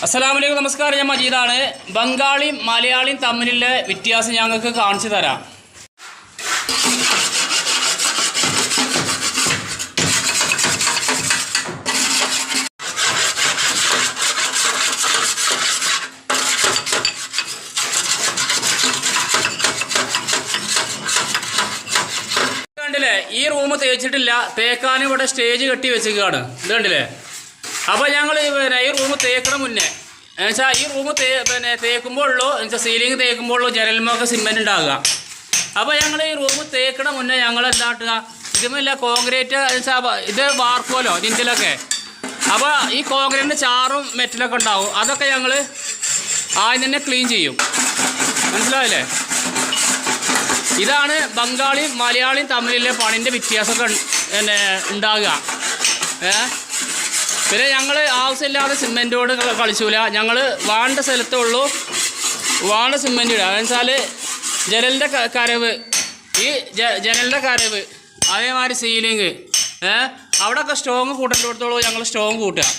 അസ്സലാമലൈക്കും, നമസ്കാരം. ഞാൻ മജീദാണ്. ബംഗാളിയും മലയാളിയും തമ്മിലുള്ള വ്യത്യാസം ഞങ്ങൾക്ക് കാണിച്ചു തരാം. കണ്ടില്ലേ, ഈ റൂം തേച്ചിട്ടില്ല. തേക്കാനും ഇവിടെ സ്റ്റേജ് കെട്ടി വെച്ചിരിക്കുകയാണ്. ഇത് കണ്ടില്ലേ. അപ്പോൾ ഞങ്ങൾ ഈ റൂം തേക്കണ മുന്നേ എന്നുവെച്ചാൽ ഈ റൂം തേക്കുമ്പോഴുള്ളൂ എന്നുവെച്ചാൽ സീലിംഗ് തേക്കുമ്പോഴുള്ളൂ ജനൽമൊക്കെ സിമെൻറ്റ് ഉണ്ടാകുക. അപ്പോൾ ഞങ്ങൾ ഈ റൂം തേക്കണ മുന്നേ ഞങ്ങൾ എന്താട്ടുക, ഇതുമില്ല കോൺക്രീറ്റ് ഇത് വാർക്കുമല്ലോ ജിന്തിലൊക്കെ. അപ്പോൾ ഈ കോൺക്രീറ്റിൻ്റെ ചാറും മെറ്റലൊക്കെ ഉണ്ടാവും. അതൊക്കെ ഞങ്ങൾ ആദ്യം തന്നെ ക്ലീൻ ചെയ്യും. മനസ്സിലാവില്ലേ? ഇതാണ് ബംഗാളിയും മലയാളിയും തമ്മിലുള്ള പണിൻ്റെ വ്യത്യാസമൊക്കെ ഉണ്ടാകുക. പിന്നെ ഞങ്ങൾ ആവശ്യമില്ലാതെ സിമെൻറ്റോട് കളിച്ചില്ല. ഞങ്ങൾ വേണ്ട സ്ഥലത്തേ ഉള്ളൂ വേണ്ട സിമെൻറ്റ് ഇടുക. എന്നുവെച്ചാൽ ജനലിൻ്റെ കരവ്, ഈ ജനലിൻ്റെ കരവ്, അതേമാതിരി സീലിങ്, അവിടെയൊക്കെ സ്ട്രോങ് കൂട്ടേണ്ടിടത്തോളൂ ഞങ്ങൾ സ്ട്രോങ് കൂട്ടുക.